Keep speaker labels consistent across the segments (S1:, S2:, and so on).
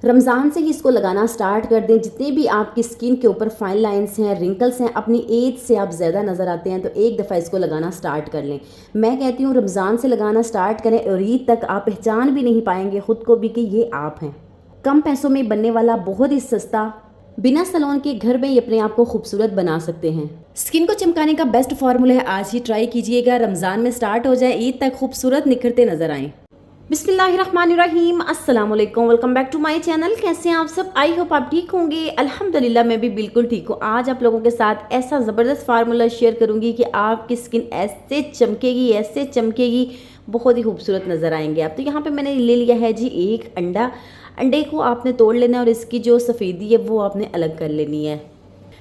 S1: रमज़ान से ही इसको लगाना स्टार्ट कर दें। जितने भी आपकी स्किन के ऊपर फाइन लाइंस हैं, रिंकल्स हैं, अपनी एज से आप ज़्यादा नज़र आते हैं, तो एक दफ़ा इसको लगाना स्टार्ट कर लें। मैं कहती हूँ रमज़ान से लगाना स्टार्ट करें और ईद तक आप पहचान भी नहीं पाएंगे ख़ुद को भी कि ये आप हैं। कम पैसों में बनने वाला बहुत ही सस्ता, बिना सलोन के घर में ही अपने आप को खूबसूरत बना सकते हैं। स्किन को चमकाने का बेस्ट फार्मूला है, आज ही ट्राई कीजिएगा। रमज़ान में स्टार्ट हो जाए, ईद तक खूबसूरत निखरते नजर आएँ। बिस्मिल्लाहिर्रहमानिर्रहीम, अस्सलाम वालेकुम, welcome back to my channel. कैसे हैं आप सब? आई होप आप ठीक होंगे। अल्हम्दुलिल्लाह मैं भी बिल्कुल ठीक हूँ। आज आप लोगों के साथ ऐसा ज़बरदस्त फार्मूला शेयर करूँगी कि आपकी स्किन ऐसे चमकेगी, बहुत ही खूबसूरत नज़र आएंगे आप। तो यहाँ पे मैंने ले लिया है जी एक अंडा। अंडे को आपने तोड़ लेना है और इसकी जो सफ़ेदी है वो आपने अलग कर लेनी है।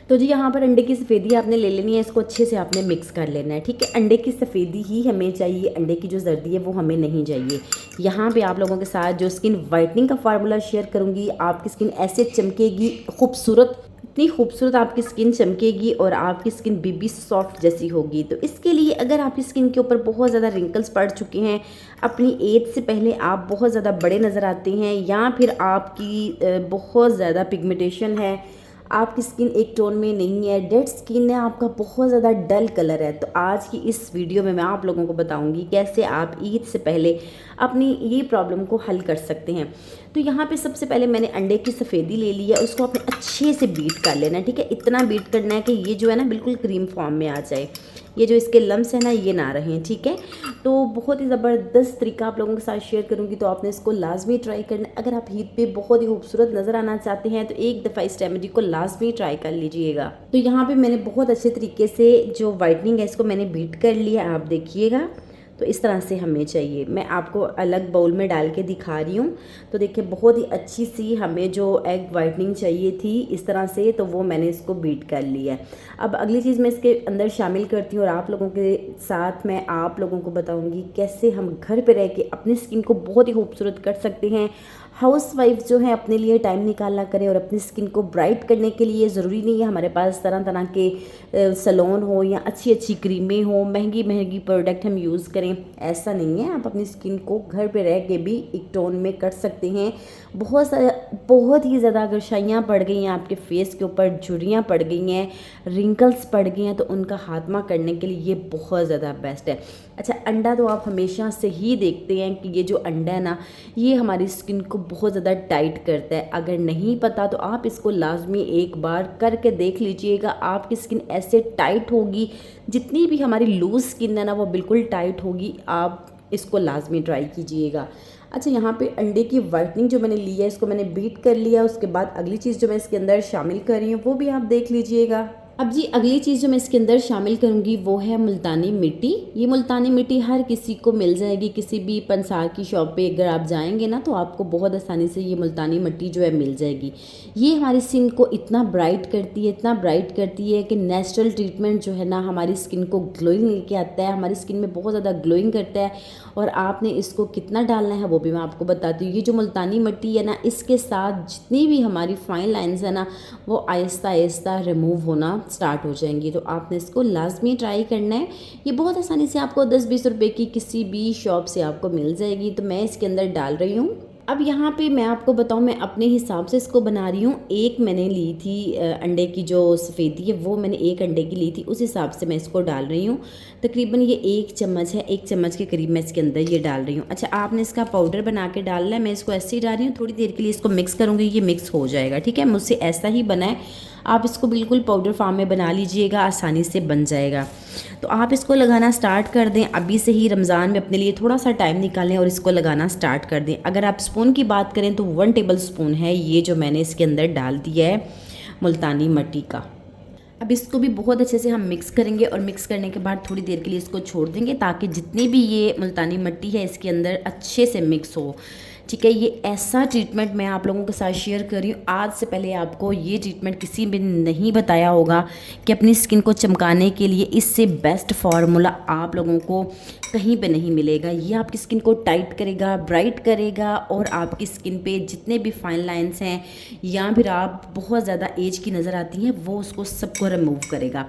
S1: तो जी यहाँ पर अंडे की सफ़ेदी आपने ले लेनी है, इसको अच्छे से आपने मिक्स कर लेना है। ठीक है, अंडे की सफ़ेदी ही हमें चाहिए, अंडे की जो जर्दी है वो हमें नहीं चाहिए। यहाँ पे आप लोगों के साथ जो स्किन वाइटनिंग का फार्मूला शेयर करूँगी, आपकी स्किन ऐसे चमकेगी, खूबसूरत, इतनी खूबसूरत आपकी स्किन चमकेगी और आपकी स्किन बेबी सॉफ्ट जैसी होगी। तो इसके लिए अगर आपकी स्किन के ऊपर बहुत ज़्यादा रिंकल्स पड़ चुके हैं, अपनी एज से पहले आप बहुत ज़्यादा बड़े नज़र आते हैं, या फिर आपकी बहुत ज़्यादा पिगमेंटेशन है, आपकी स्किन एक टोन में नहीं है, डेड स्किन है, आपका बहुत ज़्यादा डल कलर है, तो आज की इस वीडियो में मैं आप लोगों को बताऊंगी कैसे आप ईद से पहले अपनी ये प्रॉब्लम को हल कर सकते हैं। तो यहाँ पे सबसे पहले मैंने अंडे की सफ़ेदी ले ली है, उसको आपने अच्छे से बीट कर लेना है। ठीक है, इतना बीट करना है कि ये जो है ना बिल्कुल क्रीम फॉर्म में आ जाए, ये जो इसके लम्स है ना ये ना रहें। ठीक है, तो बहुत ही ज़बरदस्त तरीका आप लोगों के साथ शेयर करूँगी, तो आपने इसको लाजमी ट्राई करना। अगर आप ईद पे बहुत ही खूबसूरत नज़र आना चाहते हैं तो एक दफ़ा इस रेमेडी को लाजमी ट्राई कर लीजिएगा। तो यहाँ पे मैंने बहुत अच्छे तरीके से जो वाइटनिंग है इसको मैंने बीट कर लिया, आप देखिएगा। तो इस तरह से हमें चाहिए, मैं आपको अलग बाउल में डाल के दिखा रही हूँ। तो देखिए बहुत ही अच्छी सी हमें जो एग वाइटनिंग चाहिए थी इस तरह से, तो वो मैंने इसको बीट कर लिया है। अब अगली चीज़ मैं इसके अंदर शामिल करती हूँ और आप लोगों के साथ मैं आप लोगों को बताऊँगी कैसे हम घर पे रह के अपनी स्किन को बहुत ही खूबसूरत कर सकते हैं। हाउसवाइफ जो है अपने लिए टाइम निकालना करें और अपनी स्किन को ब्राइट करने के लिए ज़रूरी नहीं है हमारे पास तरह तरह के सलोन हो या अच्छी अच्छी क्रीमें हो, महंगी महंगी प्रोडक्ट हम यूज़ करें, ऐसा नहीं है। आप अपनी स्किन को घर पे रह के भी एक टोन में कर सकते हैं। बहुत ही ज़्यादा अगर शाइयाँ पड़ गई हैं आपके फेस के ऊपर, झुर्रियाँ पड़ गई हैं, रिंकल्स पड़ गए हैं, तो उनका खात्मा करने के लिए ये बहुत ज़्यादा बेस्ट है। अच्छा, अंडा तो आप हमेशा से ही देखते हैं कि ये जो अंडा है ना ये हमारी स्किन को बहुत ज़्यादा टाइट करता है। अगर नहीं पता तो आप इसको लाजमी एक बार करके देख लीजिएगा, आपकी स्किन ऐसे टाइट होगी, जितनी भी हमारी लूज़ स्किन है ना वो बिल्कुल टाइट होगी। आप इसको लाजमी ट्राई कीजिएगा। अच्छा, यहाँ पे अंडे की वाइटनिंग जो मैंने ली है इसको मैंने बीट कर लिया। उसके बाद अगली चीज़ जो मैं इसके अंदर शामिल कर रही हूँ वो भी आप देख लीजिएगा। अब जी अगली चीज़ जो मैं इसके अंदर शामिल करूँगी वो है मुल्तानी मिट्टी। ये मुल्तानी मिट्टी हर किसी को मिल जाएगी, किसी भी पंसार की शॉप पे अगर आप जाएंगे ना तो आपको बहुत आसानी से ये मुल्तानी मिट्टी जो है मिल जाएगी। ये हमारी स्किन को इतना ब्राइट करती है, इतना ब्राइट करती है कि नेचुरल ट्रीटमेंट जो है ना हमारी स्किन को ग्लोइंग लेके आता है, हमारी स्किन में बहुत ज़्यादा ग्लोइंग करता है। और आपने इसको कितना डालना है वो भी मैं आपको बताती हूँ। ये जो मुल्तानी मिट्टी है ना इसके साथ जितनी भी हमारी फाइन लाइंस है ना वो आहिस्ता आहिस्ता रिमूव होना स्टार्ट हो जाएंगी। तो आपने इसको लाजमी ट्राई करना है। ये बहुत आसानी से आपको 10-20 रुपए की किसी भी शॉप से आपको मिल जाएगी। तो मैं इसके अंदर डाल रही हूँ। अब यहाँ पे मैं आपको बताऊँ, मैं अपने हिसाब से इसको बना रही हूँ। एक मैंने ली थी अंडे की जो सफ़ेदी है वो मैंने एक अंडे की ली थी, उस हिसाब से मैं इसको डाल रही हूँ। तकरीबन ये 1 चम्मच है, 1 चम्मच के करीब मैं इसके अंदर ये डाल रही हूँ। अच्छा, आपने इसका पाउडर बना के डालना है, मैं इसको ऐसे ही डाल रही हूँ। थोड़ी देर के लिए इसको मिक्स करूँगी, ये मिक्स हो जाएगा। ठीक है, मुझसे ऐसा ही बना है, आप इसको बिल्कुल पाउडर फॉर्म में बना लीजिएगा, आसानी से बन जाएगा। तो आप इसको लगाना स्टार्ट कर दें अभी से ही, रमज़ान में अपने लिए थोड़ा सा टाइम निकालें और इसको लगाना स्टार्ट कर दें। अगर आप स्पून की बात करें तो 1 टेबल स्पून है ये जो मैंने इसके अंदर डाल दिया है मुल्तानी मिट्टी का। अब इसको भी बहुत अच्छे से हम मिक्स करेंगे और मिक्स करने के बाद थोड़ी देर के लिए इसको छोड़ देंगे ताकि जितनी भी ये मुल्तानी मिट्टी है इसके अंदर अच्छे से मिक्स हो। ठीक है, ये ऐसा ट्रीटमेंट मैं आप लोगों के साथ शेयर कर रही हूँ, आज से पहले आपको ये ट्रीटमेंट किसी भी नहीं बताया होगा कि अपनी स्किन को चमकाने के लिए इससे बेस्ट फार्मूला आप लोगों को कहीं पे नहीं मिलेगा। ये आपकी स्किन को टाइट करेगा, ब्राइट करेगा और आपकी स्किन पे जितने भी फाइन लाइंस हैं या फिर आप बहुत ज़्यादा एज की नज़र आती हैं वो उसको सबको रिमूव करेगा।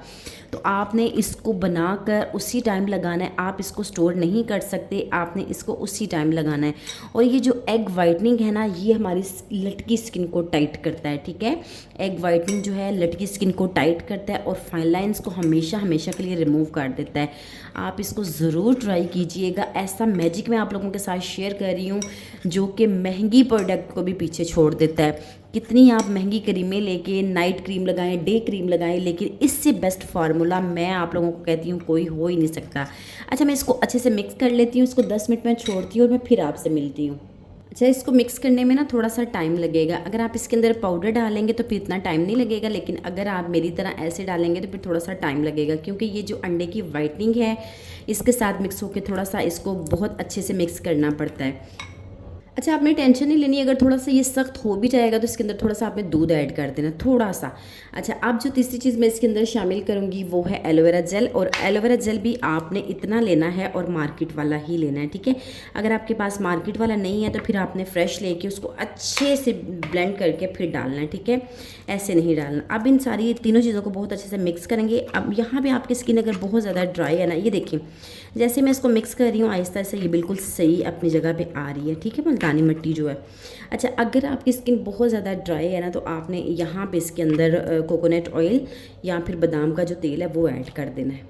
S1: तो आपने इसको बनाकर उसी टाइम लगाना है, आप इसको स्टोर नहीं कर सकते, आपने इसको उसी टाइम लगाना है। और ये जो एग वाइटनिंग है ना, ये हमारी लटकी स्किन को टाइट करता है, ठीक है। एग वाइटनिंग जो है लटकी स्किन को टाइट करता है और फाइन लाइंस को हमेशा हमेशा के लिए रिमूव कर देता है। आप इसको ज़रूर ट्राई कीजिएगा। ऐसा मैजिक मैं आप लोगों के साथ शेयर कर रही हूँ जो कि महंगी प्रोडक्ट को भी पीछे छोड़ देता है। कितनी आप महंगी क्रीमें लेके नाइट क्रीम लगाएं, डे क्रीम लगाएं, लेकिन इससे बेस्ट फार्मूला मैं आप लोगों को कहती हूँ कोई हो ही नहीं सकता। अच्छा, मैं इसको अच्छे से मिक्स कर लेती हूँ, इसको 10 मिनट में छोड़ती हूँ और मैं फिर आपसे मिलती हूँ। अच्छा, इसको मिक्स करने में ना थोड़ा सा टाइम लगेगा। अगर आप इसके अंदर पाउडर डालेंगे तो फिर इतना टाइम नहीं लगेगा, लेकिन अगर आप मेरी तरह ऐसे डालेंगे तो फिर थोड़ा सा टाइम लगेगा, क्योंकि ये जो अंडे की वाइटनिंग है इसके साथ मिक्स होकर थोड़ा सा इसको बहुत अच्छे से मिक्स करना पड़ता है। अच्छा, आपने टेंशन नहीं लेनी, अगर थोड़ा सा ये सख्त हो भी जाएगा तो इसके अंदर थोड़ा सा आपने दूध ऐड कर देना, थोड़ा सा। अच्छा, अब जो तीसरी चीज़ मैं इसके अंदर शामिल करूँगी वो है एलोवेरा जेल। और एलोवेरा जेल भी आपने इतना लेना है और मार्केट वाला ही लेना है, ठीक है। अगर आपके पास मार्केट वाला नहीं है तो फिर आपने फ्रेश लेके उसको अच्छे से ब्लेंड करके फिर डालना है, ठीक है, ऐसे नहीं डालना। अब इन सारी तीनों चीज़ों को बहुत अच्छे से मिक्स करेंगे। अब यहाँ पर आपकी स्किन अगर बहुत ज़्यादा ड्राई है ना, ये देखिए जैसे मैं इसको मिक्स कर रही हूँ आहिस्ता आहिस्ता ये बिल्कुल सही अपनी जगह पे आ रही है, ठीक है, मुल्तानी मिट्टी जो है। अच्छा, अगर आपकी स्किन बहुत ज़्यादा ड्राई है ना तो आपने यहाँ पे इसके अंदर कोकोनट ऑयल या फिर बादाम का जो तेल है वो ऐड कर देना है।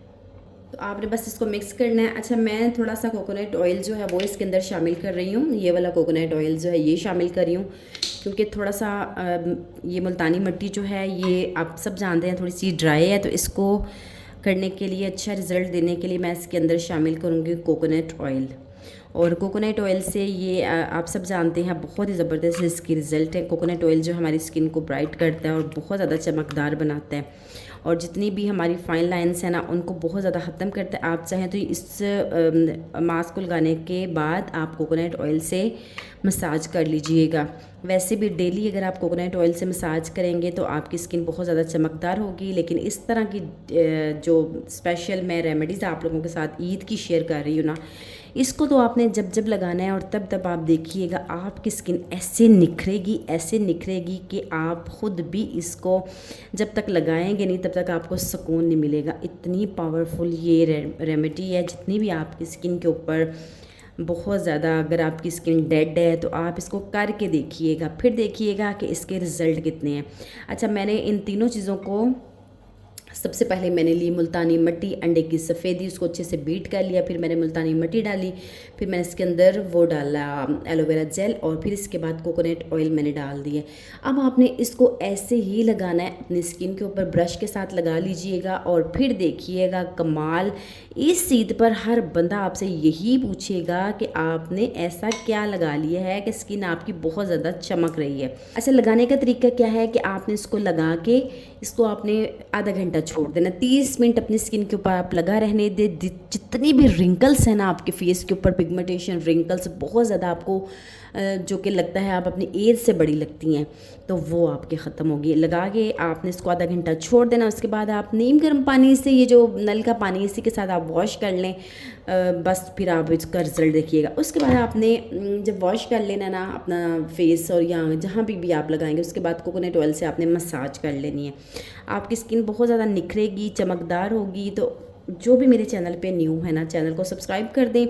S1: तो आपने बस इसको मिक्स करना है। अच्छा, मैं थोड़ा सा कोकोनट ऑयल जो है वो इसके अंदर शामिल कर रही हूँ। ये वाला कोकोनट ऑयल जो है ये शामिल कर रही हूँ, क्योंकि थोड़ा सा ये मुल्तानी मिट्टी जो है ये आप सब जानते हैं थोड़ी सी ड्राई है, तो इसको करने के लिए, अच्छा रिज़ल्ट देने के लिए मैं इसके अंदर शामिल करूँगी कोकोनट ऑयल। और कोकोनट ऑयल से ये आप सब जानते हैं बहुत ही ज़बरदस्त इसकी रिज़ल्ट है। कोकोनट ऑयल जो हमारी स्किन को ब्राइट करता है और बहुत ज़्यादा चमकदार बनाता है, और जितनी भी हमारी फाइन लाइंस हैं ना उनको बहुत ज़्यादा ख़त्म करता है। आप चाहें तो इस मास्क को लगाने के बाद आप कोकोनट ऑयल से मसाज कर लीजिएगा। वैसे भी डेली अगर आप कोकोनट ऑयल से मसाज करेंगे तो आपकी स्किन बहुत ज़्यादा चमकदार होगी। लेकिन इस तरह की जो स्पेशल मैं रेमेडीज़ आप लोगों के साथ ईद की शेयर कर रही हूँ ना, इसको तो आपने जब जब लगाना है और तब तब आप देखिएगा आपकी स्किन ऐसे निखरेगी कि आप ख़ुद भी इसको जब तक लगाएंगे नहीं तब तक आपको सुकून नहीं मिलेगा। इतनी पावरफुल ये रेमेडी है। जितनी भी आपकी स्किन के ऊपर बहुत ज़्यादा अगर आपकी स्किन डेड है तो आप इसको करके देखिएगा, फिर देखिएगा कि इसके रिज़ल्ट कितने हैं। अच्छा, मैंने इन तीनों चीज़ों को सबसे पहले मैंने ली मुल्तानी मिट्टी, अंडे की सफ़ेदी, उसको अच्छे से बीट कर लिया, फिर मैंने मुल्तानी मिट्टी डाली, फिर मैंने इसके अंदर वो डाला एलोवेरा जेल, और फिर इसके बाद कोकोनट ऑयल मैंने डाल दिया। अब आपने इसको ऐसे ही लगाना है, अपनी स्किन के ऊपर ब्रश के साथ लगा लीजिएगा और फिर देखिएगा कमाल। इस ईद पर हर बंदा आपसे यही पूछेगा कि आपने ऐसा क्या लगा लिया है कि स्किन आपकी बहुत ज़्यादा चमक रही है। अच्छा, लगाने का तरीका क्या है कि आपने इसको लगा के इसको आपने आधा घंटा छोड़ देना, 30 मिनट अपनी स्किन के ऊपर आप लगा रहने दे। जितनी भी रिंकल्स हैं ना आपके फेस के ऊपर, पिगमेंटेशन रिंकल्स बहुत ज़्यादा आपको जो कि लगता है आप अपनी एज से बड़ी लगती हैं, तो वो आपके ख़त्म होगी। लगा के आपने इसको आधा घंटा छोड़ देना। उसके बाद आप नीम गर्म पानी से, ये जो नल का पानी इसी के साथ आप वॉश कर लें, बस फिर आप इसका रिज़ल्ट देखिएगा। उसके बाद आपने जब वॉश कर लेना ना अपना फेस और या जहाँ भी आप लगाएंगे, उसके बाद कोकोनट ऑयल से आपने मसाज कर लेनी है। आपकी स्किन बहुत ज़्यादा निखरेगी, चमकदार होगी। तो जो भी मेरे चैनल पे न्यू है ना, चैनल को सब्सक्राइब कर दें,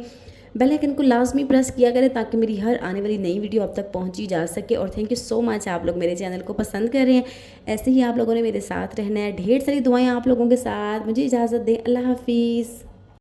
S1: बेल आइकन को लाजमी प्रेस किया करें ताकि मेरी हर आने वाली नई वीडियो आप तक पहुंची जा सके। और थैंक यू सो मच, आप लोग मेरे चैनल को पसंद कर रहे हैं। ऐसे ही आप लोगों ने मेरे साथ रहना है। ढेर सारी दुआएं आप लोगों के साथ। मुझे इजाज़त दें। अल्लाह हाफिज़।